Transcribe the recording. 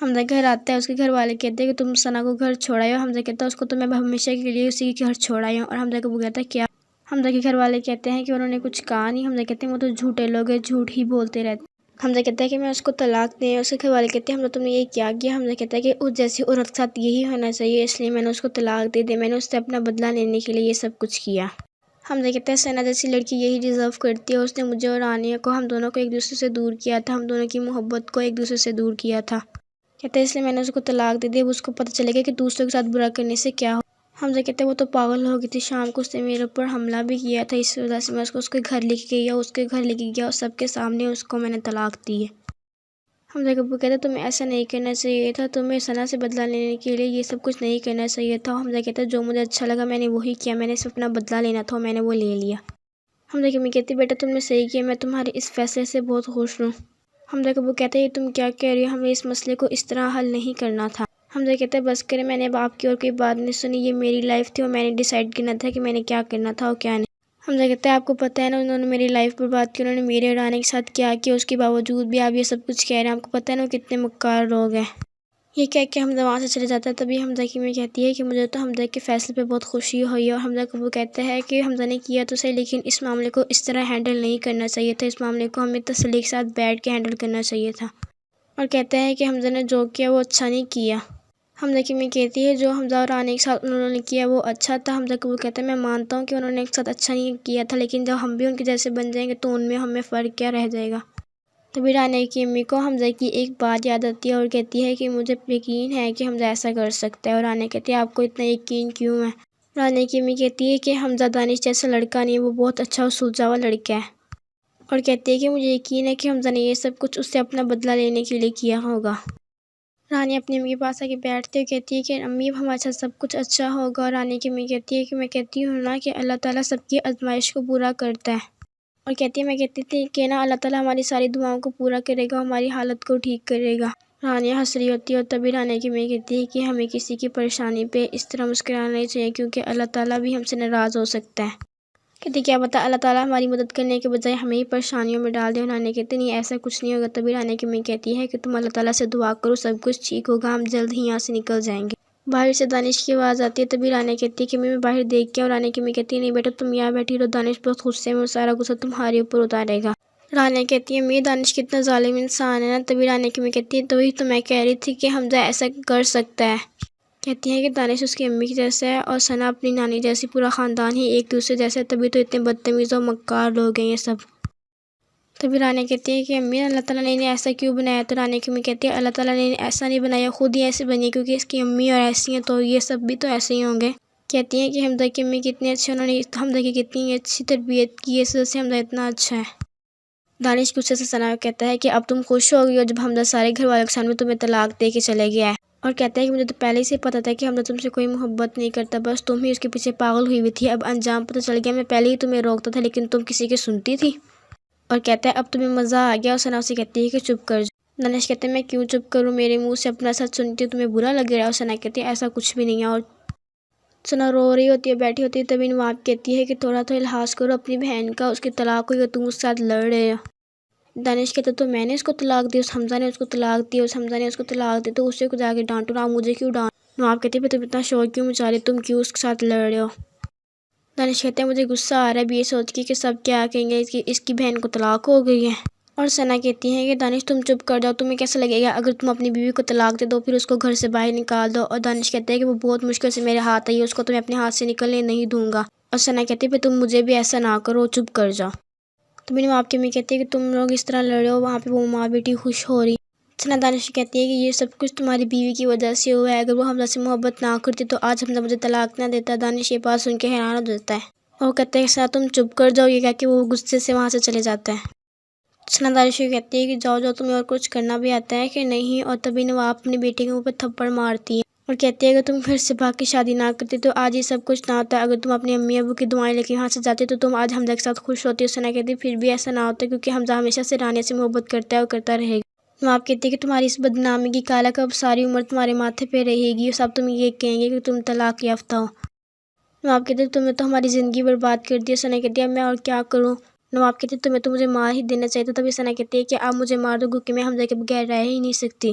حمزہ گھر آتا ہے، اس کے گھر والے کہتے ہیں کہ تم ثنا کو گھر چھوڑائے ہو۔ حمزہ کہتا ہے اس کو تو میں ہمیشہ کے لیے اسی کے گھر چھوڑائی ہوں۔ اور حمزہ کو وہ کہتا ہے کیا؟ حمزہ کے گھر والے کہتے ہیں کہ انہوں نے کچھ کہا نہیں۔ حمزہ کہتے ہیں وہ تو جھوٹے لوگ ہیں، جھوٹ ہی بولتے رہتے۔ حمزہ کہتا ہے کہ میں اس کو طلاق دیں۔ اس کے گھر والے کہتے ہیں حمزہ تم نے یہ کیا کیا؟ حمزہ کہتا ہے کہ اس جیسی عورت کے ساتھ یہی ہونا چاہیے، اس لیے میں نے اس کو طلاق دے دی، میں نے اس سے اپنا بدلہ لینے کے لیے یہ سب کچھ کیا۔ حمزہ کہتا ہے ثنا جیسی لڑکی یہی ڈیزرو کرتی ہے، اس نے مجھے اور رانیہ کو، ہم دونوں کو ایک دوسرے سے دور کیا تھا، ہم دونوں کی محبت کو ایک دوسرے سے دور کیا تھا۔ کہتا ہے اس لیے میں نے اس کو طلاق دے دی۔ اب اس کو پتہ چلے گا کہ دوسروں کے ساتھ برا کرنے سے کیا ہو۔ حمزہ کہتا ہے وہ تو پاگل ہو گئی تھی، شام کو اس نے میرے اوپر حملہ بھی کیا تھا، اس وجہ سے میں اس کے گھر لے کے گیا، اس کے گھر لے کے گیا اور سب کے سامنے اس کو میں نے طلاق دی ہے۔ حمزہ ابو کہتا ہے تمہیں ایسا نہیں کرنا چاہیے تھا، تمہیں ثنا سے بدلہ لینے کے لیے یہ سب کچھ نہیں کرنا چاہیے تھا۔ حمزہ کہتا ہے جو مجھے اچھا لگا میں نے وہی کیا، میں نے صرف اپنا بدلہ لینا تھا اور میں نے وہ لے لیا۔ حمزہ کی امی کہتی ہے بیٹا تم نے صحیح کیا، میں تمہارے اس فیصلے سے بہت خوش ہوں۔ حمزہ ابو کہتا ہے یہ تم کیا کہہ رہی ہو، ہمیں اس مسئلے کو اس طرح حل نہیں کرنا تھا۔ حمزہ کہتا ہے بس کرے، میں نے اب آپ کی اور کوئی بات نہیں سنی، یہ میری لائف تھی اور میں نے ڈیسائیڈ کرنا تھا کہ میں نے کیا کرنا تھا اور کیا نہیں۔ حمزہ کہتا ہے آپ کو پتہ ہے نا انہوں نے میری لائف برباد کی، انہوں نے میرے اور رانی کے ساتھ کیا کیا، اس کے باوجود بھی آپ یہ سب کچھ کہہ رہے ہیں، آپ کو پتہ ہے نا وہ کتنے مکار لوگ ہیں۔ یہ کہہ کے حمزہ وہاں سے چلے جاتا ہے۔ تبھی حمزہ کی امی کہتی ہے کہ مجھے تو حمزہ کے فیصلے پہ بہت خوشی ہوئی ہے، اور حمزہ کو وہ کہتا ہے کہ حمزہ نے کیا تو صحیح لیکن اس معاملے کو اس طرح ہینڈل نہیں کرنا چاہیے تھا، اس معاملے کو ہمیں تسلی کے ساتھ بیٹھ کے ہینڈل کرنا چاہیے تھا۔ اور کہتا ہے کہ حمزہ نے جو کیا وہ اچھا نہیں کیا۔ حمزہ کی امی کہتی ہے جو حمزہ اور رانی کے ساتھ انہوں نے کیا وہ اچھا تھا۔ حمزہ کو وہ کہتا ہے میں مانتا ہوں کہ انہوں نے ایک ساتھ اچھا نہیں کیا تھا، لیکن جب ہم بھی ان کے جیسے بن جائیں گے تو ان میں ہمیں فرق کیا رہ جائے گا۔ تبھی رانی کی امی کو حمزہ کی ایک بات یاد آتی ہے اور کہتی ہے کہ مجھے یقین ہے کہ حمزہ ایسا کر سکتا ہے۔ اور رانی کہتی ہے آپ کو اتنا یقین کیوں ہے؟ رانی کی امی کہتی ہے کہ حمزہ دانش جیسا لڑکا نہیں ہے، وہ بہت اچھا اور سلجھا ہوا لڑکا ہے۔ اور کہتی ہے کہ مجھے یقین ہے کہ حمزہ نے یہ سب کچھ اس سے اپنا بدلہ لینے کے لیے کیا ہوگا۔ رانی اپنی امی کے پاس آ کے بیٹھتی ہے اور کہتی ہے کہ امی اب ہمارے ساتھ سب کچھ اچھا ہوگا۔ اور رانی کی امی کہتی ہے کہ میں کہتی ہوں نا کہ اللہ تعالیٰ سب کی آزمائش کو پورا کرتا ہے۔ اور کہتی ہے میں کہتی تھی کہ نا اللہ تعالیٰ ہماری ساری دعاؤں کو پورا کرے گا، ہماری حالت کو ٹھیک کرے گا۔ رانی ہنس رہی ہوتی ہے اور تبھی رانی کی امی کہتی ہے کہ ہمیں کسی کی پریشانی پہ اس طرح مسکرانا نہیں چاہیے، کیونکہ اللہ تعالیٰ بھی ہم سے ناراض ہو سکتا ہے۔ کہتی کیا پتہ اللہ تعالیٰ ہماری مدد کرنے کے بجائے ہمیں ہی پریشانیوں میں ڈال دے۔ اور رانی کہتی نہیں ایسا کچھ نہیں ہوگا۔ تبھی رانی کی امی کہتی ہے کہ تم اللہ تعالیٰ سے دعا کرو، سب کچھ ٹھیک ہوگا، ہم جلد ہی یہاں سے نکل جائیں گے۔ باہر سے دانش کی آواز آتی ہے۔ تبھی رانی کہتی ہے کہ میں باہر دیکھ کے، اور رانی کی امی کہتی ہے نہیں بیٹا تم یہاں بیٹھی رہو، دانش بہت غصے میں، سارا غصہ تمہارے اوپر اتارے گا۔ رانی کہتی ہے امی دانش کتنا ظالم انسان ہے نا۔ تبھی رانی کی امی کہتی ہے وہی تو میں کہہ رہی تھی کہ حمزہ ایسا کر سکتا ہے۔ کہتی ہیں کہ دانش اس کی امی کی جیسا ہے اور ثنا اپنی نانی جیسی، پورا خاندان ہی ایک دوسرے جیسا ہے، تبھی تو اتنے بدتمیز اور مکار لوگ ہیں یہ سب۔ تبھی رانی کہتی ہے کہ امی اللہ تعالیٰ نے انہیں ایسا کیوں بنایا؟ تو رانی کی امی کہتی ہے اللہ تعالیٰ نے انہیں ایسا نہیں بنایا، خود ہی ایسے بنی ہے، کیونکہ اس کی امی اور ایسی ہیں تو یہ سب بھی تو ایسے ہی ہوں گے۔ کہتی ہیں کہ حمزہ کی امی کتنی اچھی، انہوں نے حمزہ کی کتنی اچھی تربیت کی، اس وجہ سے حمزہ اتنا اچھا ہے۔ دانش غصے سے ثنا کو کہتا ہے کہ اب تم خوش ہو گئی ہو جب حمزہ سارے گھر والوں کے سامنے تمہیں طلاق دے کے چلے گیا ہے۔ اور کہتا ہے کہ مجھے تو پہلے ہی سے پتا تھا کہ حمزہ تم سے کوئی محبت نہیں کرتا، بس تم ہی اس کے پیچھے پاگل ہوئی ہوئی تھی، اب انجام پتہ چل گیا، میں پہلے ہی تمہیں روکتا تھا لیکن تم کسی کی سنتی تھی۔ اور کہتا ہے اب تمہیں مزہ آ گیا۔ اور ثنا اسے کہتی ہے کہ چپ کر جاؤ۔ دانش کہتا ہے میں کیوں چپ کروں، میرے منہ سے اپنا سچ سنتی ہوں تمہیں برا لگ رہا ہے؟ اور ثنا کہتی ہے ایسا کچھ بھی نہیں ہے۔ اور ثنا رو رہی ہوتی ہے، بیٹھی ہوتی ہے۔ تبھی نواب کہتی ہے کہ تھوڑا تو لحاظ کرو اپنی بہن کا، اس کی طلاق ہوئی اور تم اس کے ساتھ لڑ رہے ہو۔ دانش کہتا تو میں نے اس کو طلاق دی، اس حمزہ نے اس کو طلاق دی، اس حمزہ نے اس کو طلاق دی، تو اسے کو جا کے ڈانٹو نا، مجھے کیوں ڈانٹ؟ نواب کہتے ہیں تم اتنا شور کیوں مچا رہے، تم کیوں اس کے ساتھ لڑ رہے ہو؟ دانش کہتے ہیں مجھے غصہ آ رہا ہے اب یہ سوچ کے کہ سب کیا کہیں گے کہ اس کی بہن کو طلاق ہو گئی ہے۔ اور ثنا کہتی ہے کہ دانش تم چپ کر جاؤ، تمہیں کیسا لگے گا اگر تم اپنی بیوی کو طلاق دے دو پھر اس کو گھر سے باہر نکال دو؟ اور دانش کہتے ہیں کہ وہ بہت مشکل سے میرے ہاتھ آئی ہے، اس کو تو میں اپنے ہاتھ سے نکلنے نہیں دوں گا۔ اور ثنا کہتی ہے پھر تم مجھے بھی ایسا نہ کرو، چپ کر جاؤ۔ تو میں نے آپ کی امی کہتی ہے کہ تم لوگ اس طرح لڑے ہو، وہاں پہ وہ ماں بیٹی خوش ہو رہی۔ ثنا دانش کہتی ہے کہ یہ سب کچھ تمہاری بیوی کی وجہ سے ہوا ہے، اگر وہ حمزہ سے محبت نہ کرتی تو آج حمزہ مجھے طلاق نہ دیتا۔ دانش یہ بات سن کے حیران ہو جاتا ہے اور کہتا ہے ثنا تم چپ کر جاؤ، یہ کہہ کے وہ غصے سے وہاں سے چلے جاتا ہے۔ ثنا دانش کو کہتی ہے کہ جاؤ جاؤ، تمہیں اور کچھ کرنا بھی آتا ہے کہ نہیں؟ اور تبھی نواب اپنے بیٹے کے منہ پہ تھپڑ مارتی ہے اور کہتی ہے کہ تم گھر سے بھاگ کے شادی نہ کرتی تو آج یہ سب کچھ نہ ہوتا، اگر تم اپنی امی ابو کی دعائیں لے کے یہاں سے جاتی تو تم آج حمزہ کے ساتھ خوش ہوتی۔ ثنا کہتی ہے پھر بھی ایسا نہ ہوتا کیونکہ حمزہ ہمیشہ سے رانیہ سے محبت کرتا ہے اور کرتا رہے گا۔ نواب کہتی ہے کہ تمہاری اس بدنامی کی کالک اب ساری عمر تمہارے ماتھے پہ رہے گی، سب تم یہ کہیں گے کہ تم طلاق یافتہ ہو۔ نواب کہتے ہیں تمہیں تو ہماری زندگی برباد کر دی ہے۔ ثنا کہتی ہے اب میں اور کیا کروں؟ نواب کہتے ہیں تمہیں تو مجھے مار ہی دینا چاہیے تھا۔ تبھی ثنا کہتی ہے کہ آپ مجھے مار دو کیونکہ میں حمزہ کے بغیر رہ ہی نہیں سکتی۔